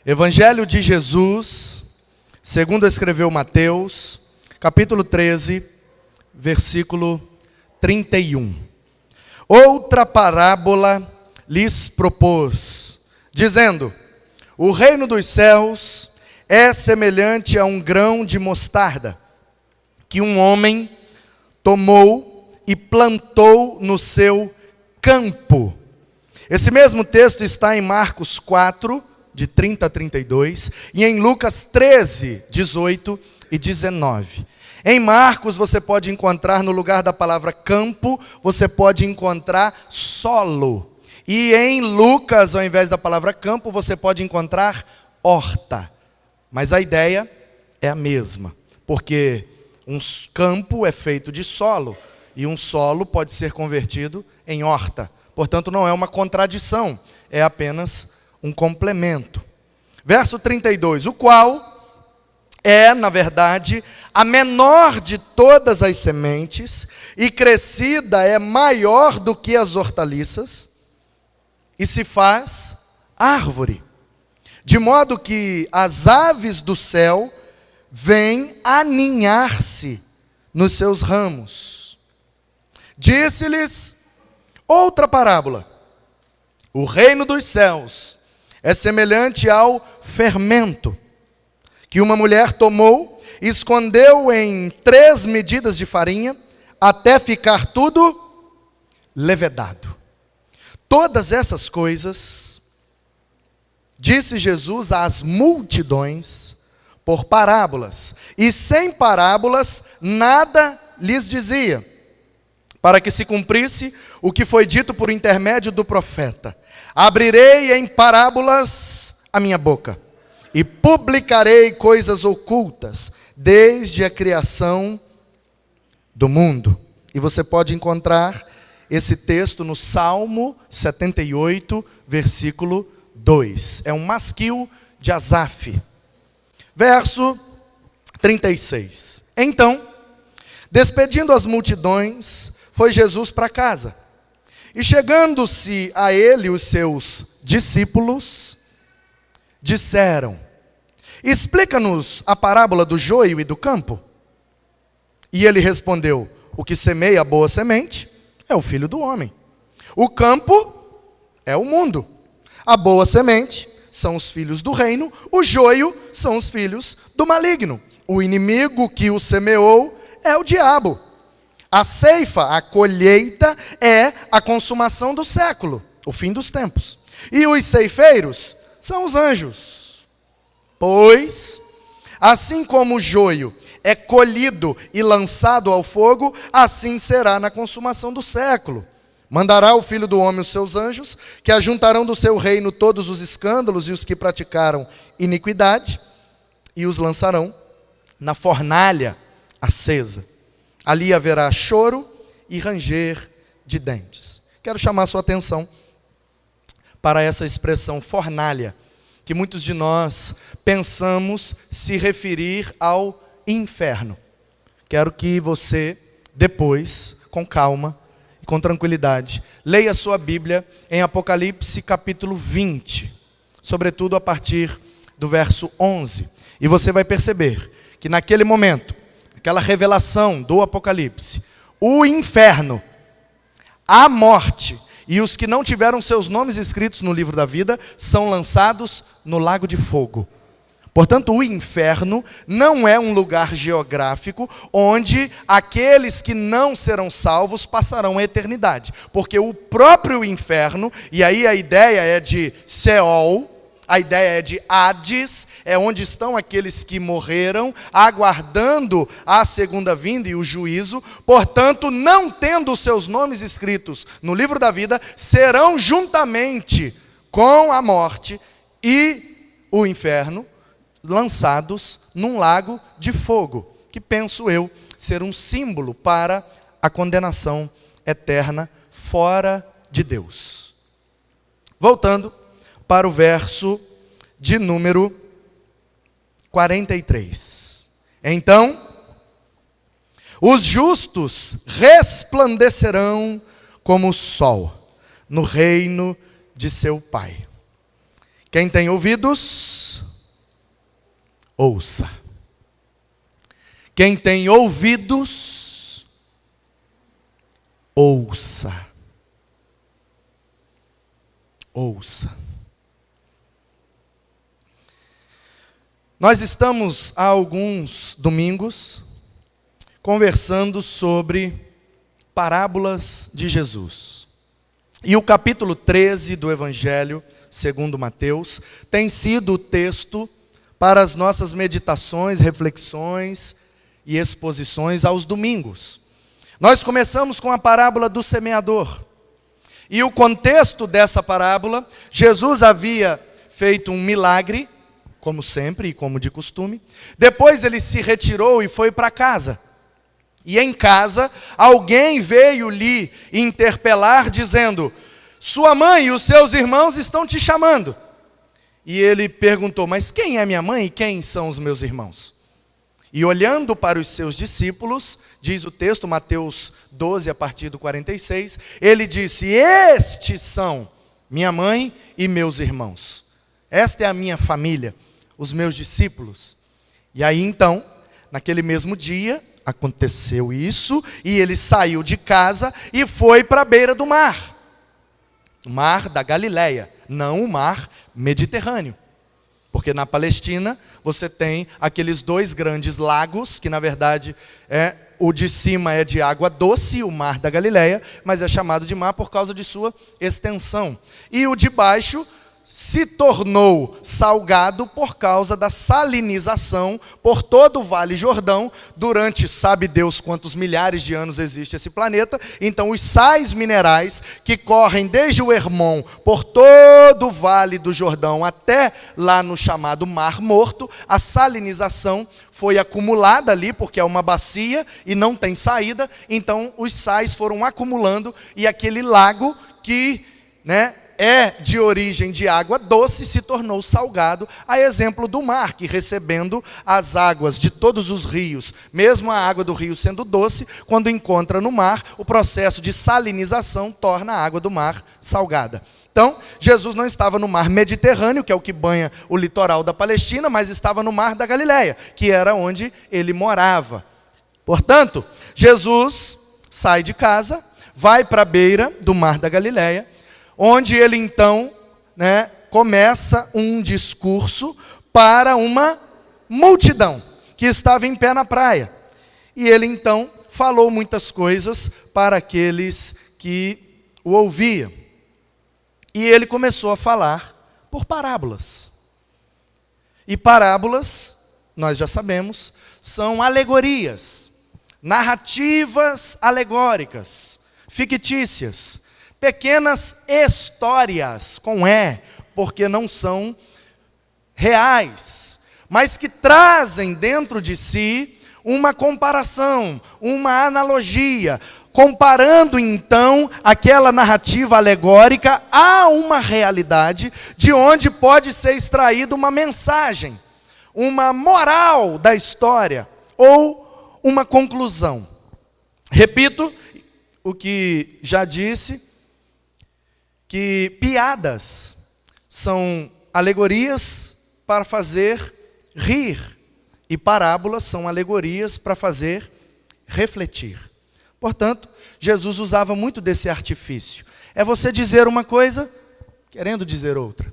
Evangelho de Jesus, segundo escreveu Mateus, capítulo 13, versículo 31. Outra parábola lhes propôs, dizendo: o reino dos céus é semelhante a um grão de mostarda, que um homem tomou e plantou no seu campo. Esse mesmo texto está em Marcos 4, de 30 a 32, e em Lucas 13, 18 e 19. Em Marcos você pode encontrar, no lugar da palavra campo, você pode encontrar solo. E em Lucas, ao invés da palavra campo, você pode encontrar horta. Mas a ideia é a mesma, porque um campo é feito de solo, e um solo pode ser convertido em horta. Portanto, não é uma contradição, é apenas um complemento. Verso 32, o qual é, na verdade, a menor de todas as sementes, e crescida é maior do que as hortaliças, e se faz árvore, de modo que as aves do céu vêm aninhar-se nos seus ramos. Disse-lhes outra parábola: o reino dos céus é semelhante ao fermento, que uma mulher tomou, escondeu em 3 medidas de farinha, até ficar tudo levedado. Todas essas coisas disse Jesus às multidões por parábolas, e sem parábolas nada lhes dizia, para que se cumprisse o que foi dito por intermédio do profeta: abrirei em parábolas a minha boca, e publicarei coisas ocultas, desde a criação do mundo. E você pode encontrar esse texto no Salmo 78, versículo 2. É um masquil de Asaf. Verso 36. Então, despedindo as multidões, foi Jesus para casa. E chegando-se a ele os seus discípulos, disseram: explica-nos a parábola do joio e do campo. E ele respondeu: o que semeia a boa semente é o Filho do homem. O campo é o mundo. A boa semente são os filhos do reino, o joio são os filhos do maligno. O inimigo que o semeou é o diabo. A ceifa, a colheita, é a consumação do século, o fim dos tempos. E os ceifeiros são os anjos. Pois, assim como o joio é colhido e lançado ao fogo, assim será na consumação do século. Mandará o Filho do homem os seus anjos, que ajuntarão do seu reino todos os escândalos e os que praticaram iniquidade, e os lançarão na fornalha acesa. Ali haverá choro e ranger de dentes. Quero chamar a sua atenção para essa expressão fornalha, que muitos de nós pensamos se referir ao inferno. Quero que você, depois, com calma e com tranquilidade, leia a sua Bíblia em Apocalipse capítulo 20, sobretudo a partir do verso 11. E você vai perceber que naquele momento, aquela revelação do Apocalipse, o inferno, a morte e os que não tiveram seus nomes escritos no livro da vida são lançados no lago de fogo. Portanto, o inferno não é um lugar geográfico onde aqueles que não serão salvos passarão a eternidade. Porque o próprio inferno, e aí a ideia é de Seol, a ideia é de Hades, é onde estão aqueles que morreram, aguardando a segunda vinda e o juízo. Portanto, não tendo os seus nomes escritos no livro da vida, serão juntamente com a morte e o inferno lançados num lago de fogo, que penso eu ser um símbolo para a condenação eterna fora de Deus. Voltando para o verso de número 43. Então, os justos resplandecerão como o sol no reino de seu Pai. Quem tem ouvidos, ouça. Quem tem ouvidos, ouça. Ouça. Nós estamos há alguns domingos conversando sobre parábolas de Jesus. E o capítulo 13 do Evangelho segundo Mateus tem sido o texto para as nossas meditações, reflexões e exposições aos domingos. Nós começamos com a parábola do semeador. E o contexto dessa parábola, Jesus havia feito um milagre, como sempre e como de costume. Depois ele se retirou e foi para casa. E em casa, alguém veio lhe interpelar dizendo: sua mãe e os seus irmãos estão te chamando. E ele perguntou: mas quem é minha mãe e quem são os meus irmãos? E olhando para os seus discípulos, diz o texto, Mateus 12, a partir do 46, ele disse: estes são minha mãe e meus irmãos. Esta é a minha família, os meus discípulos. E aí então, naquele mesmo dia, aconteceu isso, e ele saiu de casa e foi para a beira do mar. O mar da Galileia, não o mar Mediterrâneo. Porque na Palestina você tem aqueles dois grandes lagos, que na verdade o de cima é de água doce, o mar da Galileia, mas é chamado de mar por causa de sua extensão. E o de baixo se tornou salgado por causa da salinização por todo o Vale Jordão. Durante, sabe Deus quantos milhares de anos existe esse planeta. Então os sais minerais que correm desde o Hermon por todo o Vale do Jordão até lá no chamado Mar Morto, a salinização foi acumulada ali, porque é uma bacia e não tem saída. Então os sais foram acumulando e aquele lago que é de origem de água doce, se tornou salgado, a exemplo do mar, que recebendo as águas de todos os rios, mesmo a água do rio sendo doce, quando encontra no mar, o processo de salinização torna a água do mar salgada. Então, Jesus não estava no mar Mediterrâneo, que é o que banha o litoral da Palestina, mas estava no mar da Galileia, que era onde ele morava. Portanto, Jesus sai de casa, vai para a beira do mar da Galileia, onde ele então começa um discurso para uma multidão que estava em pé na praia. E ele então falou muitas coisas para aqueles que o ouviam. E ele começou a falar por parábolas. E parábolas, nós já sabemos, são alegorias, narrativas alegóricas, fictícias, pequenas histórias, porque não são reais, mas que trazem dentro de si uma comparação, uma analogia, comparando então aquela narrativa alegórica a uma realidade, de onde pode ser extraída uma mensagem, uma moral da história, ou uma conclusão. Repito o que já disse, que piadas são alegorias para fazer rir, e parábolas são alegorias para fazer refletir. Portanto, Jesus usava muito desse artifício. É você dizer uma coisa, querendo dizer outra.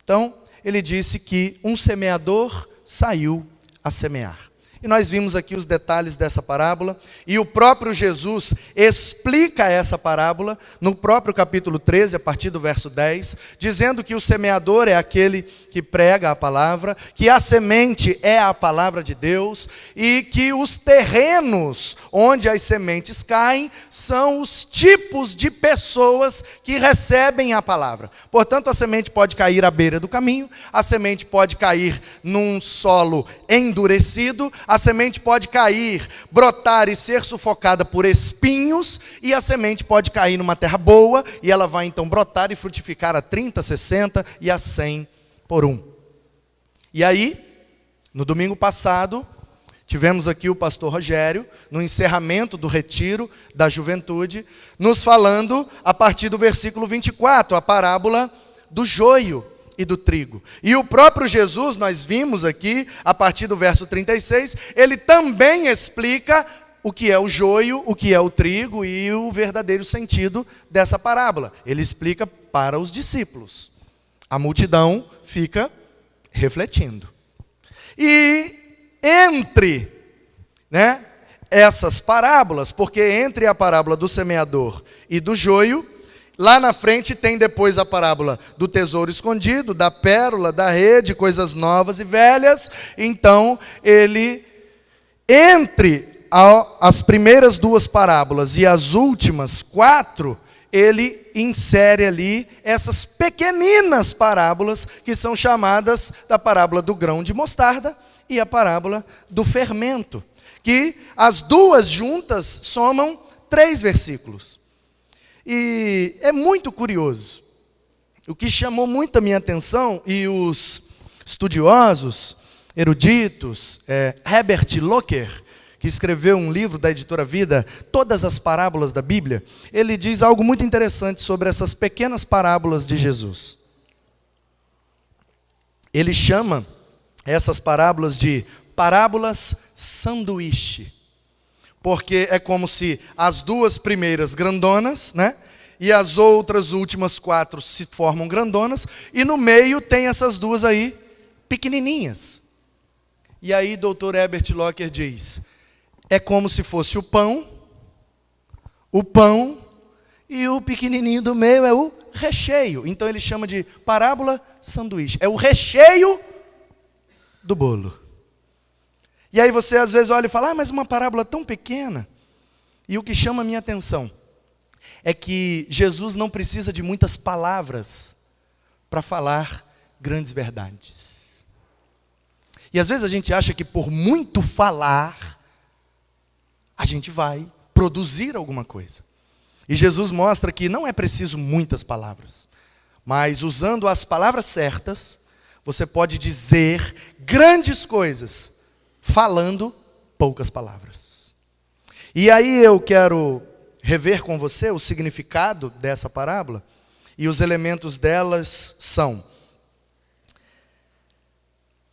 Então, ele disse que um semeador saiu a semear. E nós vimos aqui os detalhes dessa parábola, e o próprio Jesus explica essa parábola no próprio capítulo 13, a partir do verso 10, dizendo que o semeador é aquele que prega a palavra, que a semente é a palavra de Deus, e que os terrenos onde as sementes caem são os tipos de pessoas que recebem a palavra. Portanto, a semente pode cair à beira do caminho, a semente pode cair num solo endurecido, a semente pode cair, brotar e ser sufocada por espinhos, e a semente pode cair numa terra boa, e ela vai então brotar e frutificar a 30, 60 e a 100 por um. E aí, no domingo passado, tivemos aqui o pastor Rogério, no encerramento do retiro da juventude, nos falando, a partir do versículo 24, a parábola do joio e do trigo. E o próprio Jesus, nós vimos aqui, a partir do verso 36, ele também explica o que é o joio, o que é o trigo e o verdadeiro sentido dessa parábola. Ele explica para os discípulos. A multidão fica refletindo. E entre, essas parábolas, porque entre a parábola do semeador e do joio, lá na frente tem depois a parábola do tesouro escondido, da pérola, da rede, coisas novas e velhas. Então, ele, entre as primeiras duas parábolas e as últimas 4, ele insere ali essas pequeninas parábolas que são chamadas da parábola do grão de mostarda e a parábola do fermento, que as duas juntas somam 3 versículos. E é muito curioso. O que chamou muito a minha atenção, e os estudiosos, eruditos, Herbert Locker, que escreveu um livro da editora Vida, Todas as Parábolas da Bíblia, ele diz algo muito interessante sobre essas pequenas parábolas de Jesus. Ele chama essas parábolas de parábolas sanduíche, porque é como se as duas primeiras grandonas, e as outras últimas 4 se formam grandonas, e no meio tem essas duas aí, pequenininhas. E aí Dr. Herbert Locker diz, é como se fosse o pão, e o pequenininho do meio é o recheio. Então ele chama de parábola sanduíche. É o recheio do bolo. E aí você às vezes olha e fala, mas uma parábola tão pequena. E o que chama a minha atenção é que Jesus não precisa de muitas palavras para falar grandes verdades. E às vezes a gente acha que por muito falar, a gente vai produzir alguma coisa. E Jesus mostra que não é preciso muitas palavras, mas usando as palavras certas, você pode dizer grandes coisas, falando poucas palavras. E aí eu quero rever com você o significado dessa parábola, e os elementos delas são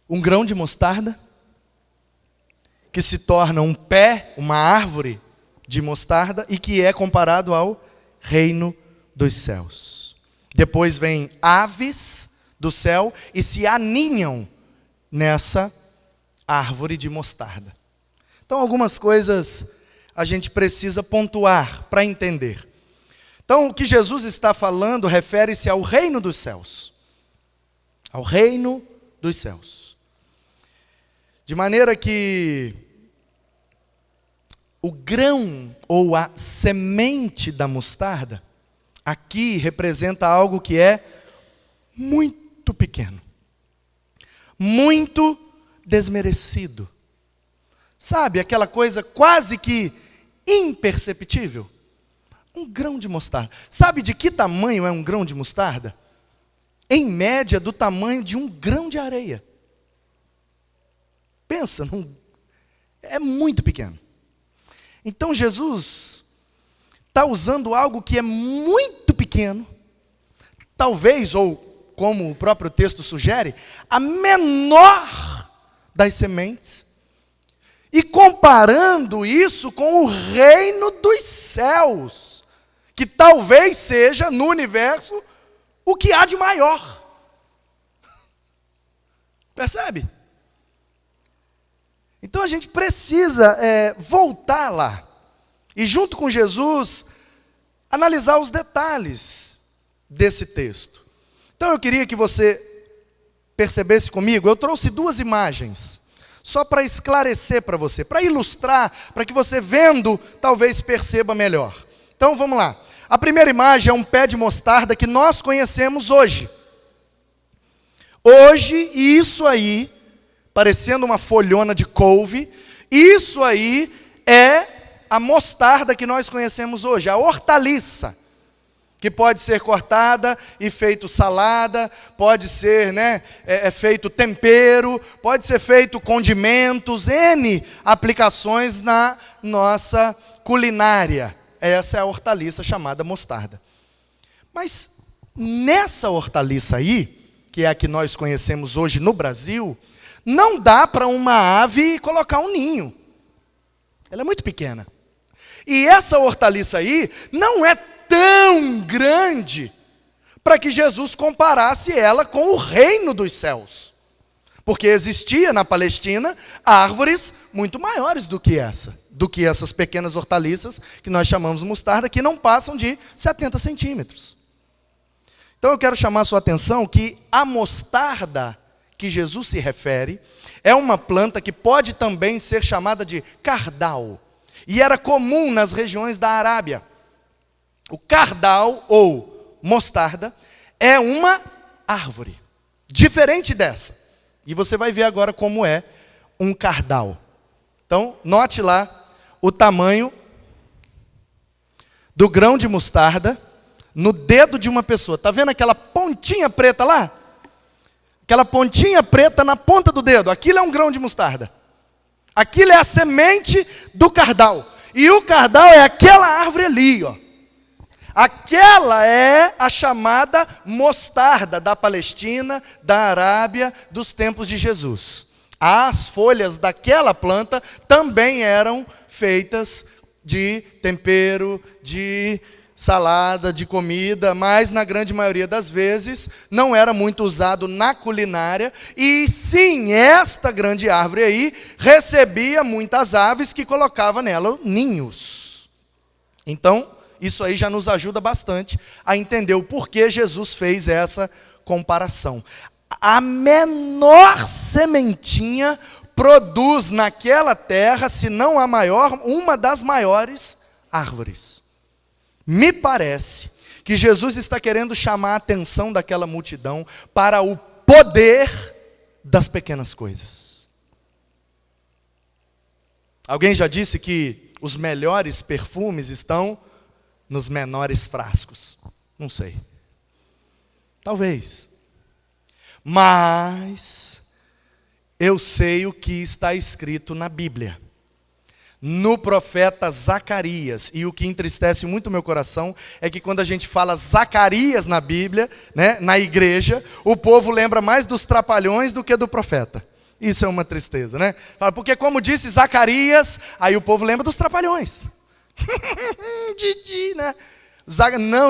um grão de mostarda, que se torna um pé, uma árvore de mostarda, e que é comparado ao reino dos céus. Depois vem aves do céu e se aninham nessa árvore de mostarda. Então, algumas coisas a gente precisa pontuar para entender. Então, o que Jesus está falando refere-se ao reino dos céus. Ao reino dos céus. De maneira que o grão ou a semente da mostarda, aqui representa algo que é muito pequeno, muito desmerecido. Sabe, aquela coisa quase que imperceptível? Um grão de mostarda. Sabe de que tamanho é um grão de mostarda? Em média, do tamanho de um grão de areia. Pensa, é muito pequeno. Então Jesus está usando algo que é muito pequeno, talvez, ou como o próprio texto sugere, a menor das sementes, e comparando isso com o reino dos céus, que talvez seja no universo o que há de maior. Percebe? Então a gente precisa voltar lá e junto com Jesus analisar os detalhes desse texto. Então eu queria que você percebesse comigo, eu trouxe 2 imagens, só para esclarecer para você, para ilustrar, para que você vendo talvez perceba melhor. Então vamos lá. A primeira imagem é um pé de mostarda que nós conhecemos hoje. Hoje, isso aí, parecendo uma folhona de couve, isso aí é a mostarda que nós conhecemos hoje, a hortaliça, que pode ser cortada e feito salada, pode ser feito tempero, pode ser feito condimentos, N aplicações na nossa culinária. Essa é a hortaliça chamada mostarda. Mas nessa hortaliça aí, que é a que nós conhecemos hoje no Brasil, não dá para uma ave colocar um ninho. Ela é muito pequena. E essa hortaliça aí não é tão grande para que Jesus comparasse ela com o reino dos céus. Porque existia na Palestina árvores muito maiores do que essas pequenas hortaliças que nós chamamos mostarda, que não passam de 70 centímetros. Então eu quero chamar a sua atenção que a mostarda que Jesus se refere é uma planta que pode também ser chamada de cardal. E era comum nas regiões da Arábia. O cardal ou mostarda é uma árvore, diferente dessa. E você vai ver agora como é um cardal. Então, note lá o tamanho do grão de mostarda no dedo de uma pessoa. Está vendo aquela pontinha preta lá? Aquela pontinha preta na ponta do dedo. Aquilo é um grão de mostarda. Aquilo é a semente do cardal. E o cardal é aquela árvore ali, ó. Aquela é a chamada mostarda da Palestina, da Arábia, dos tempos de Jesus. As folhas daquela planta também eram feitas de tempero, de salada, de comida, mas na grande maioria das vezes não era muito usado na culinária. E sim, esta grande árvore aí recebia muitas aves que colocavam nela ninhos. Então, isso aí já nos ajuda bastante a entender o porquê Jesus fez essa comparação. A menor sementinha produz naquela terra, se não a maior, uma das maiores árvores. Me parece que Jesus está querendo chamar a atenção daquela multidão para o poder das pequenas coisas. Alguém já disse que os melhores perfumes estão nos menores frascos. Não sei. Talvez. Mas eu sei o que está escrito na Bíblia. No profeta Zacarias. E o que entristece muito o meu coração é que quando a gente fala Zacarias na Bíblia, né, na igreja, o povo lembra mais dos trapalhões do que do profeta. Isso é uma tristeza, né? Porque como disse Zacarias, aí o povo lembra dos trapalhões. Didi, né?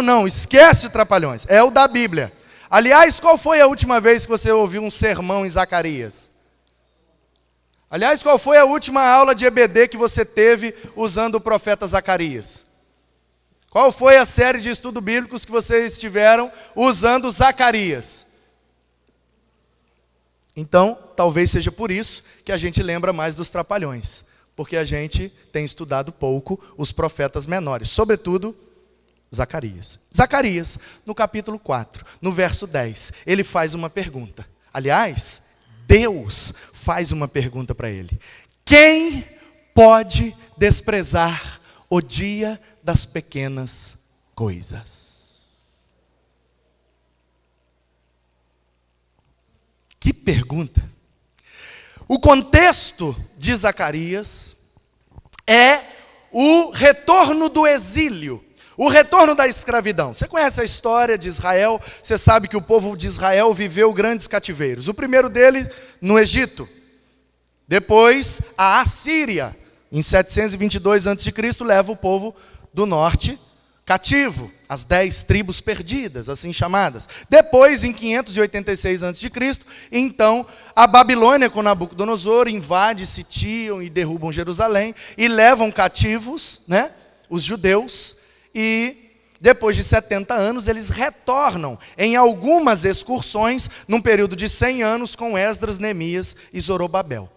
Não, esquece o Trapalhões. É o da Bíblia. Aliás, qual foi a última vez que você ouviu um sermão em Zacarias? Aliás, qual foi a última aula de EBD que você teve usando o profeta Zacarias? Qual foi a série de estudos bíblicos que vocês tiveram usando Zacarias? Então, talvez seja por isso que a gente lembra mais dos Trapalhões. Porque a gente tem estudado pouco os profetas menores, sobretudo Zacarias. Zacarias, no capítulo 4, no verso 10, ele faz uma pergunta. Aliás, Deus faz uma pergunta para ele. Quem pode desprezar o dia das pequenas coisas? Que pergunta! O contexto de Zacarias é o retorno do exílio, o retorno da escravidão. Você conhece a história de Israel, você sabe que o povo de Israel viveu grandes cativeiros. O primeiro dele no Egito, depois a Assíria, em 722 a.C., leva o povo do norte cativo, as 10 tribos perdidas, assim chamadas. Depois, em 586 a.C., então, a Babilônia com Nabucodonosor invade, sitiam e derrubam Jerusalém e levam cativos, né, os judeus, e depois de 70 anos eles retornam em algumas excursões, num período de 100 anos, com Esdras, Neemias e Zorobabel.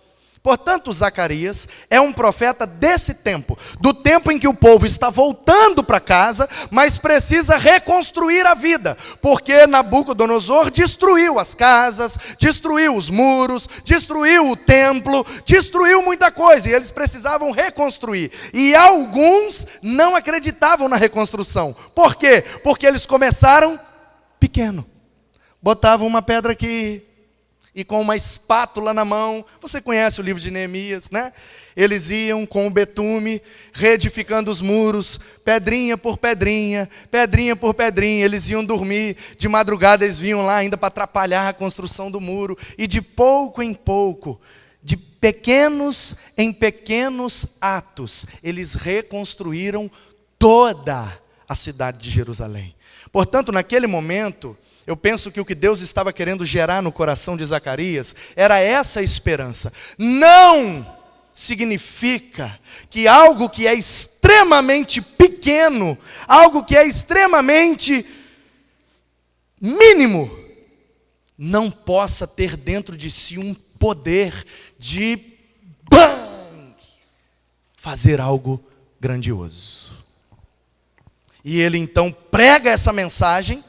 Portanto, Zacarias é um profeta desse tempo, do tempo em que o povo está voltando para casa, mas precisa reconstruir a vida, porque Nabucodonosor destruiu as casas, destruiu os muros, destruiu o templo, destruiu muita coisa, e eles precisavam reconstruir. E alguns não acreditavam na reconstrução. Por quê? Porque eles começaram pequeno. Botavam uma pedra aqui, e com uma espátula na mão. Você conhece o livro de Neemias, né? Eles iam com o betume, reedificando os muros, pedrinha por pedrinha, pedrinha por pedrinha. Eles iam dormir, de madrugada eles vinham lá ainda para atrapalhar a construção do muro. E de pouco em pouco, de pequenos em pequenos atos, eles reconstruíram toda a cidade de Jerusalém. Portanto, naquele momento, eu penso que o que Deus estava querendo gerar no coração de Zacarias era essa esperança. Não significa que algo que é extremamente pequeno, algo que é extremamente mínimo, não possa ter dentro de si um poder de fazer algo grandioso. E ele então prega essa mensagem,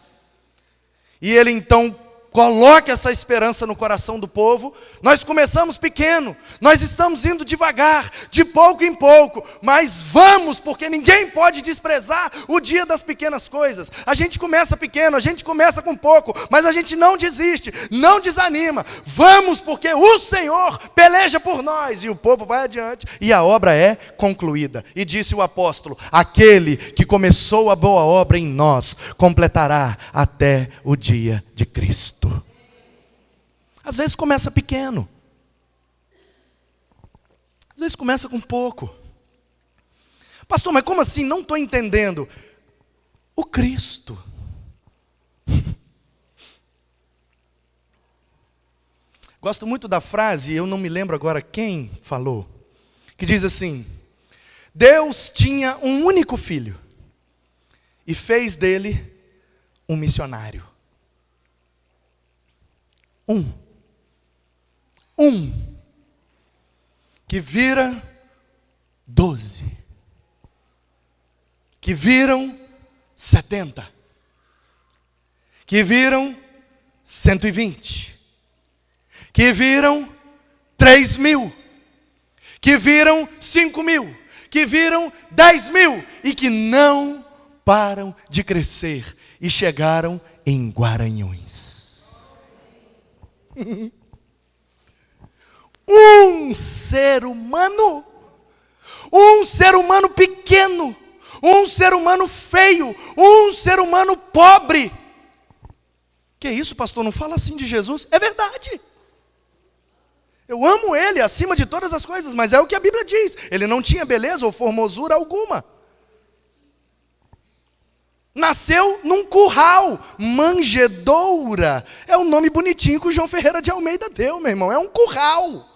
e ele então coloca essa esperança no coração do povo. Nós começamos pequeno, nós estamos indo devagar, de pouco em pouco, mas vamos, porque ninguém pode desprezar o dia das pequenas coisas. A gente começa pequeno, a gente começa com pouco, mas a gente não desiste, não desanima. Vamos, porque o Senhor peleja por nós, e o povo vai adiante, e a obra é concluída. E disse o apóstolo: aquele que começou a boa obra em nós, completará até o dia de Cristo. Às vezes começa pequeno, às vezes começa com pouco. Pastor, mas como assim? Não estou entendendo. O Cristo. Gosto muito da frase, eu não me lembro agora quem falou, que diz assim: Deus tinha um único filho e fez dele um missionário. Que vira 12, que viram 70, que viram 120, que viram 3.000, que viram 5.000, que viram 10.000, e que não param de crescer, e chegaram em Guaranhões. Um ser humano pequeno, um ser humano feio, um ser humano pobre. Que isso, pastor? Não fala assim de Jesus? É verdade. Eu amo ele acima de todas as coisas, mas é o que a Bíblia diz. Ele não tinha beleza ou formosura alguma. Nasceu num curral, manjedoura. É um nome bonitinho que o João Ferreira de Almeida deu, meu irmão. É um curral.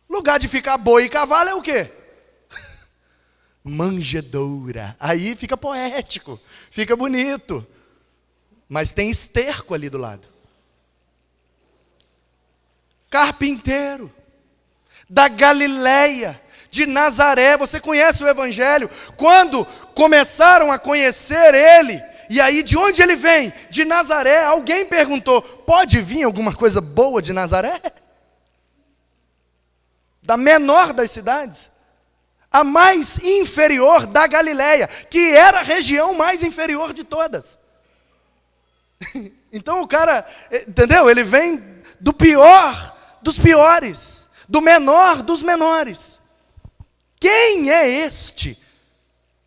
Lugar de ficar boi e cavalo é o quê? Manjedoura. Aí fica poético, fica bonito. Mas tem esterco ali do lado. Carpinteiro, da Galileia, de Nazaré. Você conhece o Evangelho? Quando começaram a conhecer ele, e aí de onde ele vem? De Nazaré. Alguém perguntou: pode vir alguma coisa boa de Nazaré? Da menor das cidades, a mais inferior da Galileia, que era a região mais inferior de todas. Então o cara, entendeu? Ele vem do pior dos piores, do menor dos menores. Quem é este?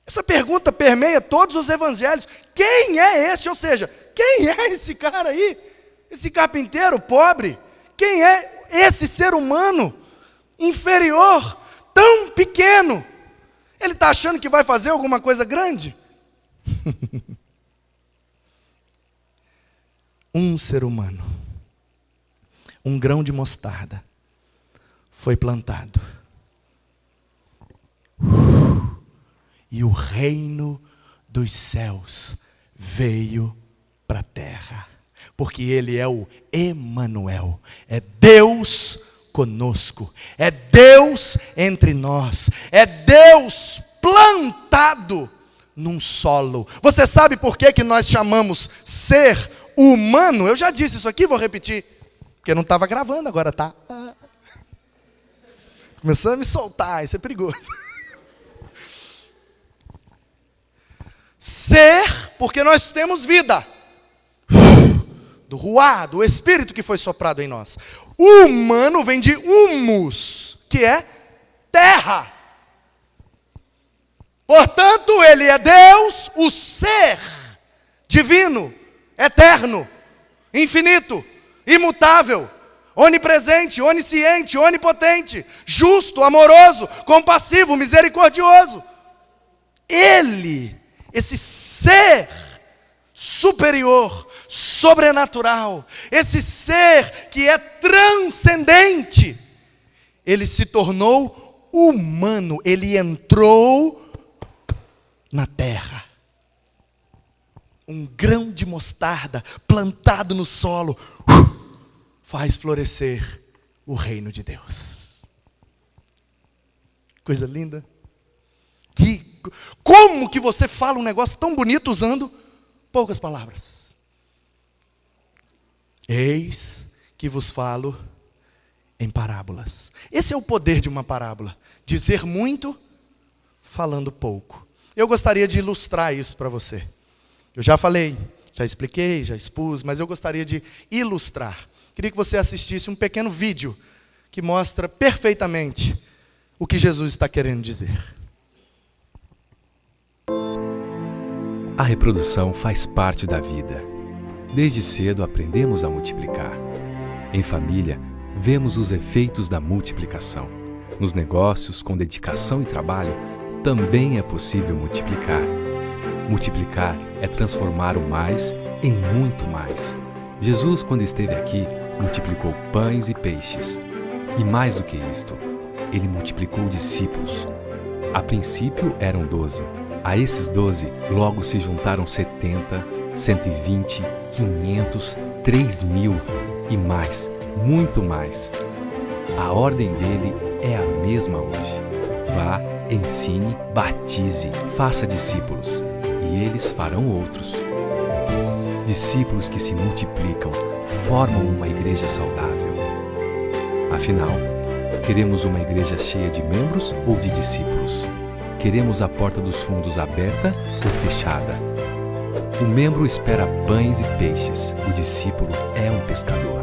Essa pergunta permeia todos os evangelhos. Quem é este? Ou seja, quem é esse cara aí? Esse carpinteiro pobre? Quem é esse ser humano inferior, tão pequeno? Ele está achando que vai fazer alguma coisa grande? Um ser humano, um grão de mostarda, foi plantado. E o reino dos céus veio para a terra. Porque ele é o Emanuel, é Deus conosco, é Deus entre nós, é Deus plantado num solo. Você sabe por que nós chamamos ser humano? Eu já disse isso aqui, vou repetir, porque não estava gravando, agora tá. Começando a me soltar, isso é perigoso. Ser, porque nós temos vida. do ruá, do Espírito que foi soprado em nós. O humano vem de humus, que é terra. Portanto, ele é Deus, o ser divino, eterno, infinito, imutável, onipresente, onisciente, onipotente, justo, amoroso, compassivo, misericordioso. Ele, esse ser superior, sobrenatural, esse ser que é transcendente, ele se tornou humano, ele entrou na terra. Um grão de mostarda plantado no solo faz florescer o reino de Deus. Coisa linda. Como que você fala um negócio tão bonito usando poucas palavras? Eis que vos falo em parábolas. Esse é o poder de uma parábola. Dizer muito, falando pouco. Eu gostaria de ilustrar isso para você. Eu já falei, já expliquei, já expus, mas eu gostaria de ilustrar. Queria que você assistisse um pequeno vídeo que mostra perfeitamente o que Jesus está querendo dizer. A reprodução faz parte da vida. Desde cedo aprendemos a multiplicar. Em família, vemos os efeitos da multiplicação. Nos negócios, com dedicação e trabalho, também é possível multiplicar. Multiplicar é transformar o mais em muito mais. Jesus, quando esteve aqui, multiplicou pães e peixes. E mais do que isto, ele multiplicou discípulos. A princípio eram 12. A esses 12, logo se juntaram 70, 120, 500, 3.000 e mais, muito mais. A ordem dele é a mesma hoje. Vá, ensine, batize, faça discípulos, e eles farão outros. Discípulos que se multiplicam formam uma igreja saudável. Afinal, queremos uma igreja cheia de membros ou de discípulos? Queremos a porta dos fundos aberta ou fechada? O membro espera pães e peixes, o discípulo é um pescador.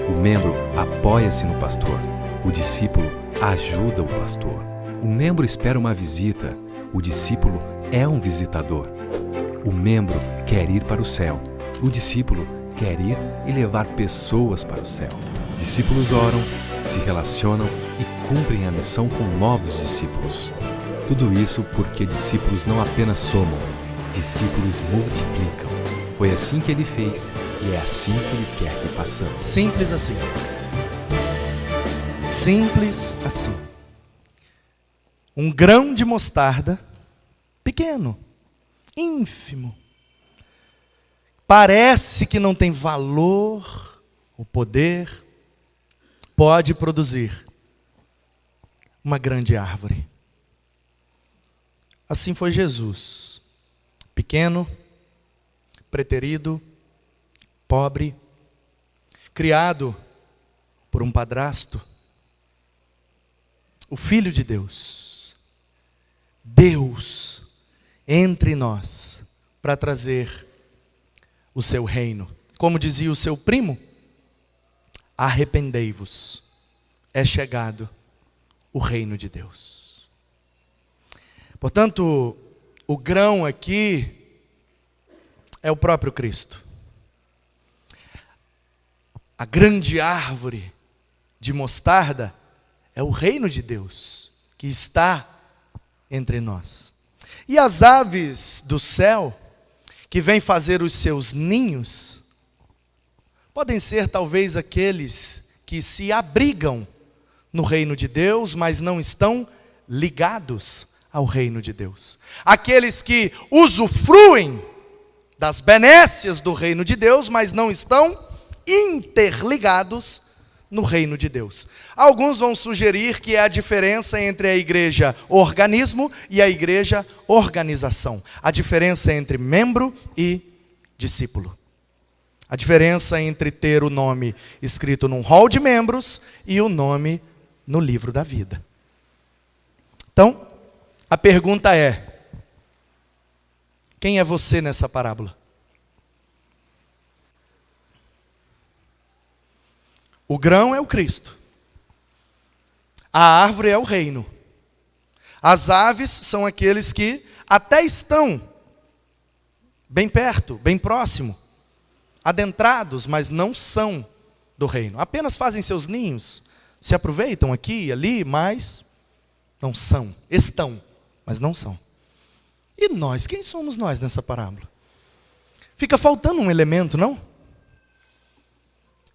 O membro apoia-se no pastor, o discípulo ajuda o pastor. O membro espera uma visita, o discípulo é um visitador. O membro quer ir para o céu, o discípulo quer ir e levar pessoas para o céu. Discípulos oram, se relacionam e cumprem a missão com novos discípulos. Tudo isso porque discípulos não apenas somam, discípulos multiplicam. Foi assim que ele fez e é assim que ele quer que façamos. Simples assim. Simples assim. Um grão de mostarda, pequeno, ínfimo. Parece que não tem valor, o poder, pode produzir uma grande árvore. Assim foi Jesus. Pequeno, preterido, pobre, criado por um padrasto, o Filho de Deus, Deus entre nós para trazer o seu reino. Como dizia o seu primo, arrependei-vos, é chegado o reino de Deus. Portanto, o grão aqui é o próprio Cristo. A grande árvore de mostarda é o reino de Deus que está entre nós. E as aves do céu, que vêm fazer os seus ninhos, podem ser talvez aqueles que se abrigam no reino de Deus, mas não estão ligados ao reino de Deus. Aqueles que usufruem das benécias do reino de Deus, mas não estão interligados no reino de Deus. Alguns vão sugerir que é a diferença entre a igreja organismo e a igreja organização. A diferença entre membro e discípulo. A diferença entre ter o nome escrito num hall de membros e o nome no livro da vida. Então, a pergunta é: quem é você nessa parábola? O grão é o Cristo. A árvore é o reino. As aves são aqueles que até estão bem perto, bem próximo, adentrados, mas não são do reino. Apenas fazem seus ninhos, se aproveitam aqui e ali, mas não são. Estão, mas não são. E nós? Quem somos nós nessa parábola? Fica faltando um elemento, não?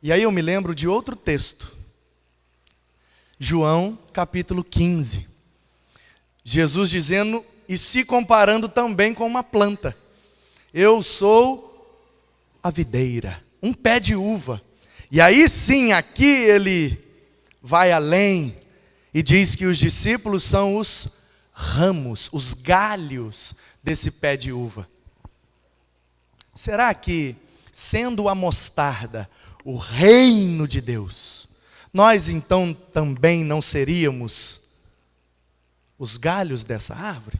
E aí eu me lembro de outro texto. João, capítulo 15. Jesus dizendo e se comparando também com uma planta. Eu sou a videira, um pé de uva. E aí sim, aqui ele vai além e diz que os discípulos são os ramos, os galhos desse pé de uva. Será que, sendo a mostarda o reino de Deus, nós então também não seríamos os galhos dessa árvore?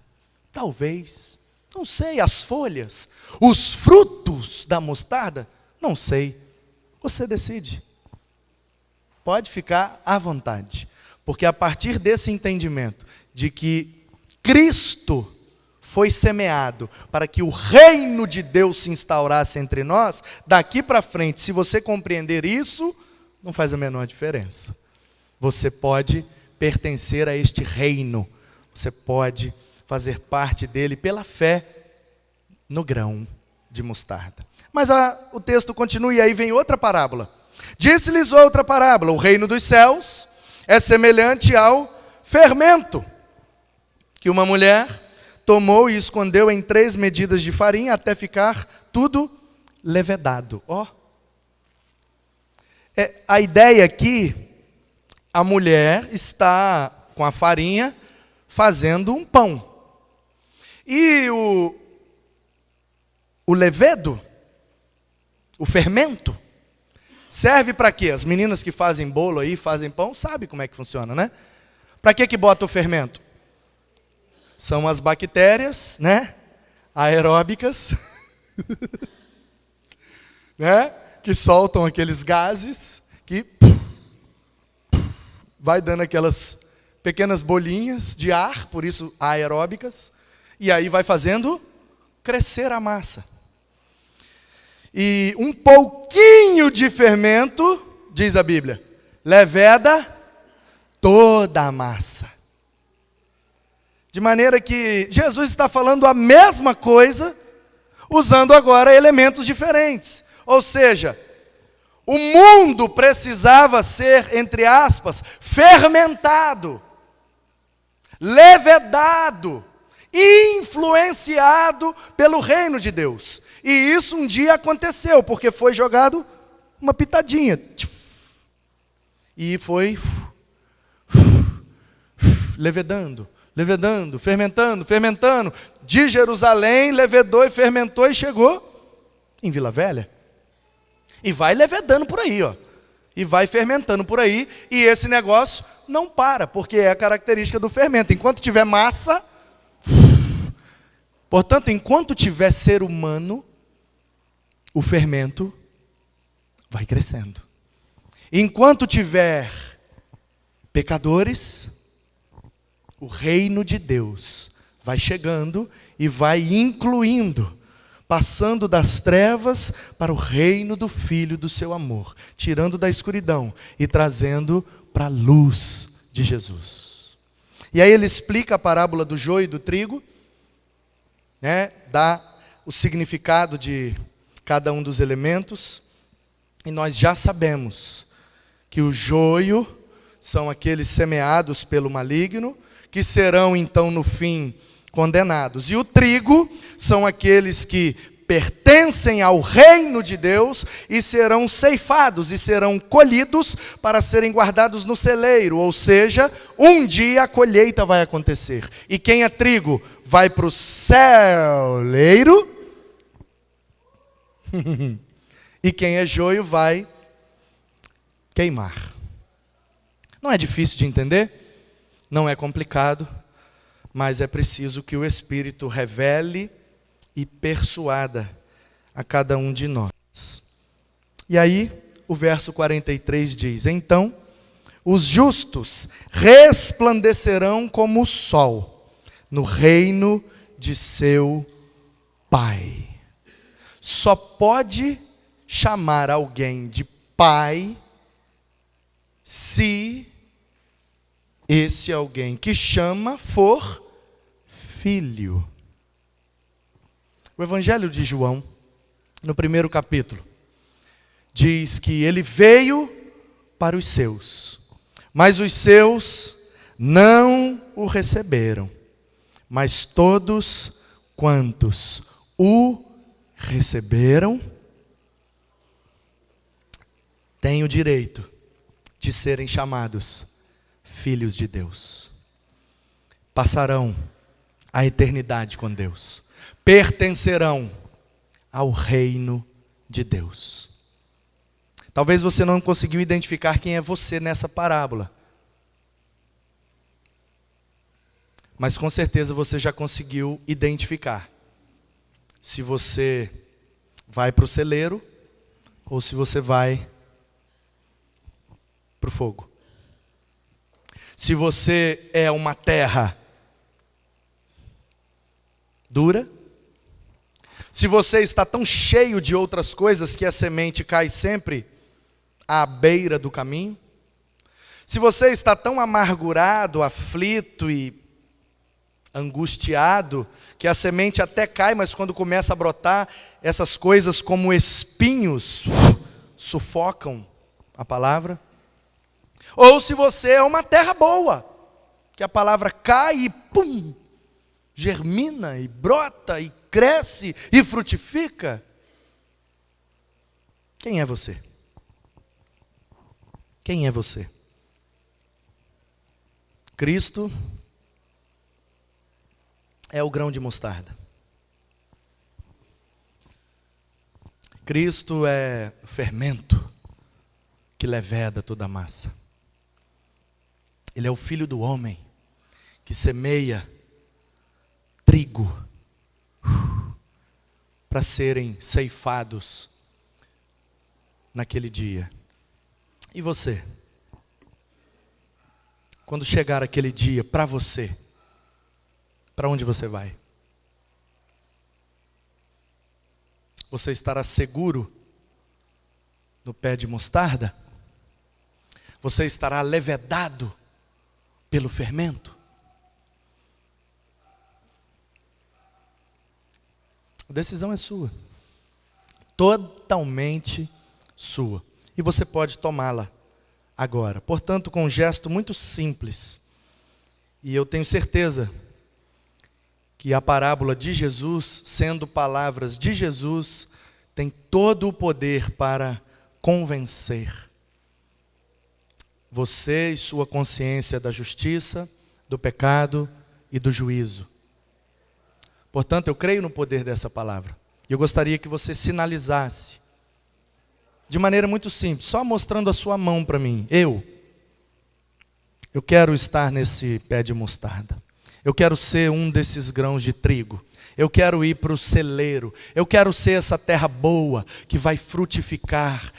Talvez, não sei, as folhas, os frutos da mostarda, não sei. Você decide. Pode ficar à vontade, porque a partir desse entendimento de que Cristo foi semeado para que o reino de Deus se instaurasse entre nós, daqui para frente, se você compreender isso, não faz a menor diferença. Você pode pertencer a este reino, você pode fazer parte dele pela fé no grão de mostarda. Mas o texto continua e aí vem outra parábola. Disse-lhes outra parábola: o reino dos céus é semelhante ao fermento, que uma mulher tomou e escondeu em 3 medidas de farinha até ficar tudo levedado. A ideia aqui, a mulher está com a farinha fazendo um pão. E o levedo, o fermento, serve para quê? As meninas que fazem bolo aí, fazem pão, sabem como é que funciona, né? Para que bota o fermento? São as bactérias, né? Aeróbicas, né? Que soltam aqueles gases, que vai dando aquelas pequenas bolinhas de ar, por isso aeróbicas, e aí vai fazendo crescer a massa. E um pouquinho de fermento, diz a Bíblia, leveda toda a massa. De maneira que Jesus está falando a mesma coisa, usando agora elementos diferentes. Ou seja, o mundo precisava ser, entre aspas, fermentado, levedado, influenciado pelo reino de Deus. E isso um dia aconteceu, porque foi jogado uma pitadinha. E foi levedando, fermentando. De Jerusalém, levedou e fermentou e chegou em Vila Velha. E vai levedando por aí, e vai fermentando por aí, e esse negócio não para, porque é a característica do fermento. Enquanto tiver massa, portanto, enquanto tiver ser humano, o fermento vai crescendo. Enquanto tiver pecadores, o reino de Deus vai chegando e vai incluindo, passando das trevas para o reino do Filho do seu amor, tirando da escuridão e trazendo para a luz de Jesus. E aí ele explica a parábola do joio e do trigo, né? Dá o significado de cada um dos elementos, e nós já sabemos que o joio são aqueles semeados pelo maligno, que serão então no fim condenados. E o trigo são aqueles que pertencem ao reino de Deus e serão ceifados e serão colhidos para serem guardados no celeiro. Ou seja, um dia a colheita vai acontecer. E quem é trigo vai para o celeiro e quem é joio vai queimar. Não é difícil de entender? Não é complicado, mas é preciso que o Espírito revele e persuada a cada um de nós. E aí, o verso 43 diz: então os justos resplandecerão como o sol no reino de seu Pai. Só pode chamar alguém de pai se esse alguém que chama for filho. O Evangelho de João, no primeiro capítulo, diz que ele veio para os seus, mas os seus não o receberam. Mas todos quantos o receberam, têm o direito de serem chamados filhos de Deus. Passarão a eternidade com Deus. Pertencerão ao reino de Deus. Talvez você não conseguiu identificar quem é você nessa parábola. Mas com certeza você já conseguiu identificar se você vai para o celeiro ou se você vai para o fogo. Se você é uma terra dura, se você está tão cheio de outras coisas que a semente cai sempre à beira do caminho, se você está tão amargurado, aflito e angustiado, que a semente até cai, mas quando começa a brotar, essas coisas como espinhos sufocam a palavra. Ou se você é uma terra boa, que a palavra cai e pum, germina e brota e cresce e frutifica. Quem é você? Quem é você? Cristo é o grão de mostarda. Cristo é o fermento que leveda toda a massa. Ele é o Filho do homem que semeia trigo para serem ceifados naquele dia. E você? Quando chegar aquele dia para você, para onde você vai? Você estará seguro no pé de mostarda? Você estará levedado pelo fermento? A decisão é sua. Totalmente sua. E você pode tomá-la agora. Portanto, com um gesto muito simples, e eu tenho certeza que a parábola de Jesus, sendo palavras de Jesus, tem todo o poder para convencer você e sua consciência da justiça, do pecado e do juízo. Portanto, eu creio no poder dessa palavra. E eu gostaria que você sinalizasse, de maneira muito simples, só mostrando a sua mão para mim. Eu quero estar nesse pé de mostarda. Eu quero ser um desses grãos de trigo. Eu quero ir para o celeiro. Eu quero ser essa terra boa que vai frutificar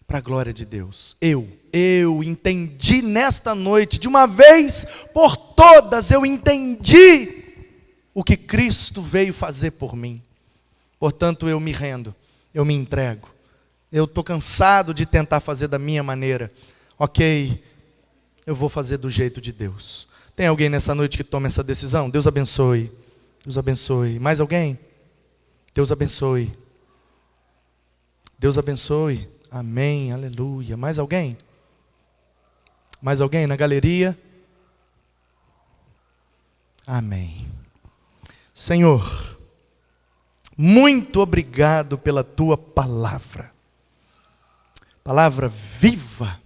para a glória de Deus. Eu entendi nesta noite, de uma vez por todas, eu entendi o que Cristo veio fazer por mim. Portanto, eu me rendo, eu me entrego. Eu estou cansado de tentar fazer da minha maneira. Ok, eu vou fazer do jeito de Deus. Tem alguém nessa noite que toma essa decisão? Deus abençoe. Deus abençoe. Mais alguém? Deus abençoe. Deus abençoe. Amém, aleluia. Mais alguém? Mais alguém na galeria? Amém. Senhor, muito obrigado pela tua palavra. Palavra viva,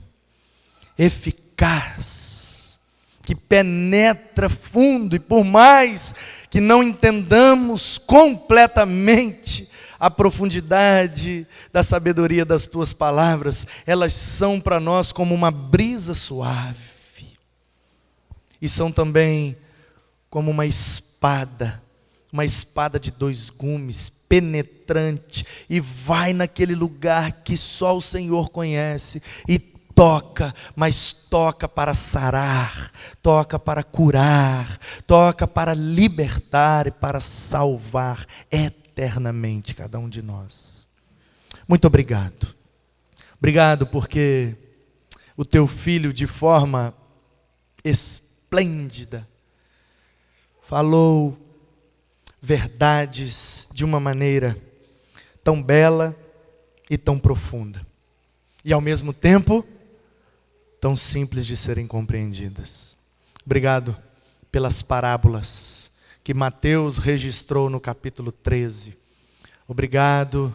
eficaz, que penetra fundo, e por mais que não entendamos completamente a profundidade da sabedoria das tuas palavras, elas são para nós como uma brisa suave, e são também como uma espada uma espada de 2 gumes, penetrante, e vai naquele lugar que só o Senhor conhece, e toca, mas toca para sarar, toca para curar, toca para libertar e para salvar eternamente cada um de nós. Muito obrigado. Obrigado porque o teu filho, de forma esplêndida, falou verdades de uma maneira tão bela e tão profunda, e ao mesmo tempo tão simples de serem compreendidas. Obrigado pelas parábolas que Mateus registrou no capítulo 13. Obrigado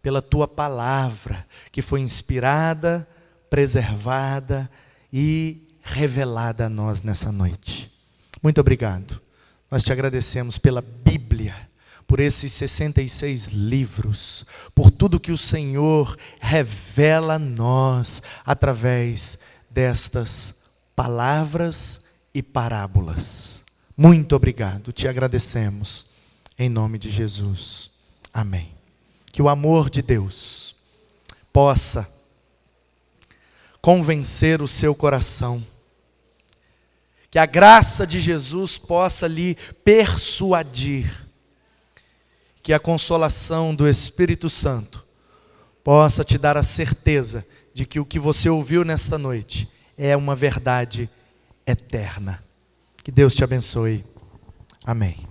pela tua palavra, que foi inspirada, preservada e revelada a nós nessa noite. Muito obrigado. Nós te agradecemos pela Bíblia, por esses 66 livros, por tudo que o Senhor revela a nós através destas palavras e parábolas. Muito obrigado, te agradecemos, em nome de Jesus. Amém. Que o amor de Deus possa convencer o seu coração, que a graça de Jesus possa lhe persuadir, que a consolação do Espírito Santo possa te dar a certeza de que o que você ouviu nesta noite é uma verdade eterna. Que Deus te abençoe. Amém.